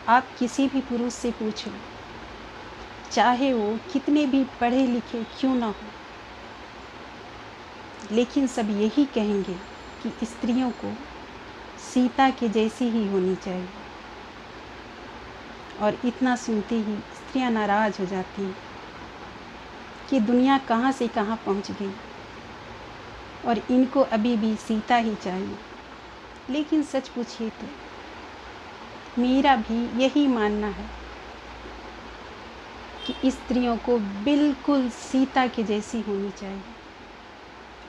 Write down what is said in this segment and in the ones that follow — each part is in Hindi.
आप किसी भी पुरुष से पूछ लो, चाहे वो कितने भी पढ़े लिखे क्यों ना हो, लेकिन सब यही कहेंगे कि स्त्रियों को सीता के जैसी ही होनी चाहिए। और इतना सुनते ही स्त्रियां नाराज़ हो जाती हैं कि दुनिया कहाँ से कहाँ पहुँच गई और इनको अभी भी सीता ही चाहिए। लेकिन सच पूछिए तो मेरा भी यही मानना है कि स्त्रियों को बिल्कुल सीता के जैसी होनी चाहिए।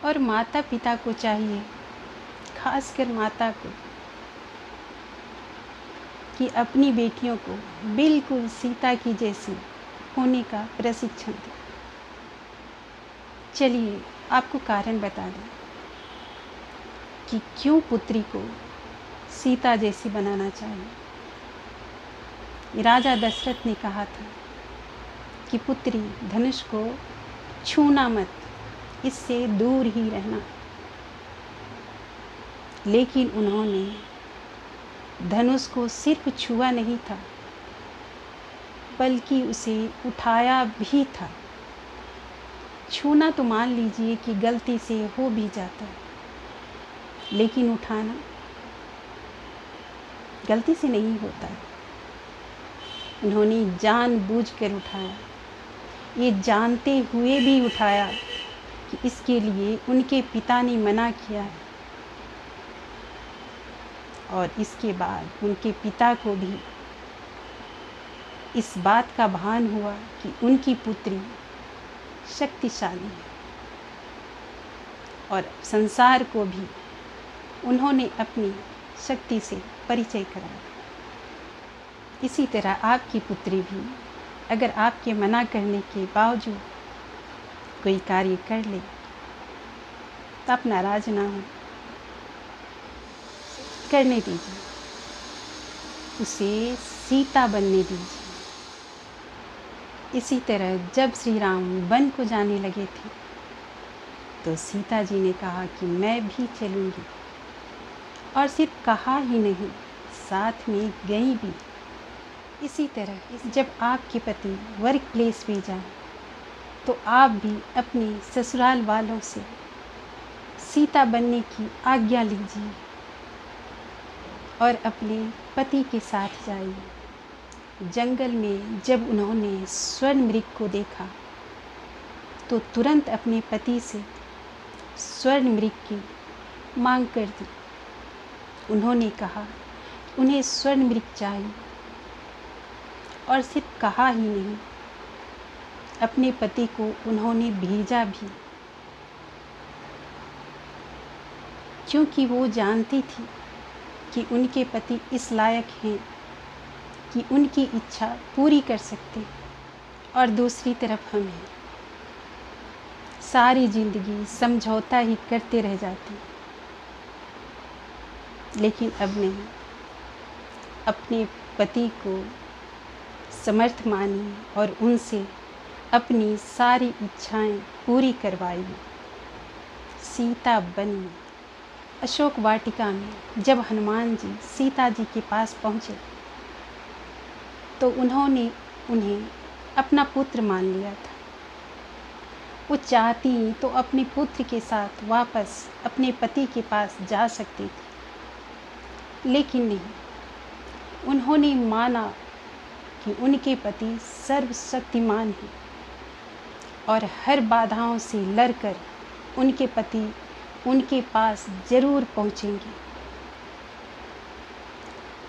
और माता पिता को चाहिए, खासकर माता को, कि अपनी बेटियों को बिल्कुल सीता की जैसी होने का प्रशिक्षण दें। चलिए आपको कारण बता दें कि क्यों पुत्री को सीता जैसी बनाना चाहिए। राजा दशरथ ने कहा था कि पुत्री धनुष को छूना मत, इससे दूर ही रहना। लेकिन उन्होंने धनुष को सिर्फ छुआ नहीं था, बल्कि उसे उठाया भी था। छूना तो मान लीजिए कि गलती से हो भी जाता है, लेकिन उठाना गलती से नहीं होता है। उन्होंने जानबूझकर उठाया, ये जानते हुए भी उठाया कि इसके लिए उनके पिता ने मना किया है। और इसके बाद उनके पिता को भी इस बात का भान हुआ कि उनकी पुत्री शक्तिशाली है, और संसार को भी उन्होंने अपनी शक्ति से परिचय कराया। इसी तरह आपकी पुत्री भी अगर आपके मना करने के बावजूद कोई कार्य कर ले तो आप नाराज ना हो, करने दीजिए, उसे सीता बनने दीजिए। इसी तरह जब श्री राम वन को जाने लगे थे तो सीता जी ने कहा कि मैं भी चलूँगी, और सिर्फ कहा ही नहीं, साथ में गई भी। इसी तरह जब आपके पति वर्क प्लेस पे जाएं तो आप भी अपने ससुराल वालों से सीता बनने की आज्ञा लीजिए और अपने पति के साथ जाइए। जंगल में जब उन्होंने स्वर्ण मृग को देखा तो तुरंत अपने पति से स्वर्ण मृग की मांग कर दी। उन्होंने कहा उन्हें स्वर्ण मृग चाहिए, और सिर्फ कहा ही नहीं, अपने पति को उन्होंने भेजा भी, क्योंकि वो जानती थी कि उनके पति इस लायक हैं कि उनकी इच्छा पूरी कर सकते। और दूसरी तरफ हम हैं, सारी जिंदगी समझौता ही करते रह जाते। लेकिन अब नहीं, अपने पति को समर्थ मानिए और उनसे अपनी सारी इच्छाएं पूरी करवाइए। सीता बनिए। अशोक वाटिका में जब हनुमान जी सीता जी के पास पहुँचे तो उन्होंने उन्हें अपना पुत्र मान लिया था। वो चाहती तो अपने पुत्र के साथ वापस अपने पति के पास जा सकती थी, लेकिन नहीं, उन्होंने माना कि उनके पति सर्वशक्तिमान हैं और हर बाधाओं से लड़कर उनके पति उनके पास जरूर पहुंचेंगे,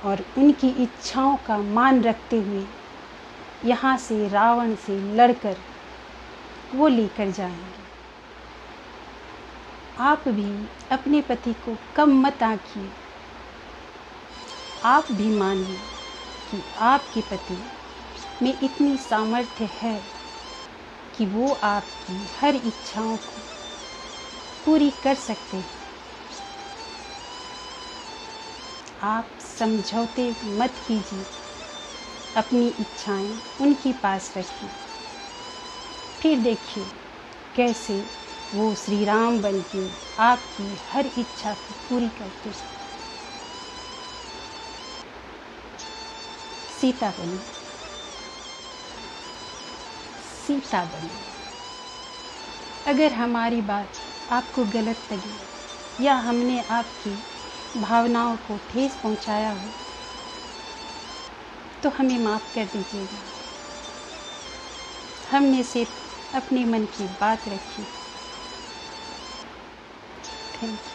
और उनकी इच्छाओं का मान रखते हुए यहाँ से रावण से लड़कर वो लेकर जाएंगे। आप भी अपने पति को कम मत आंकिए। आप भी मानिए कि आपके पति में इतनी सामर्थ्य है कि वो आपकी हर इच्छाओं को पूरी कर सकते हैं। आप समझौते मत कीजिए, अपनी इच्छाएं उनके पास रखिए, फिर देखिए कैसे वो श्री राम बनके आपकी हर इच्छा को पूरी करते हैं। सीता बनो, सीता बनो। अगर हमारी बात आपको गलत लगी या हमने आपकी भावनाओं को ठेस पहुंचाया हो तो हमें माफ़ कर दीजिएगा। हमने सिर्फ अपने मन की बात रखी। Thank you.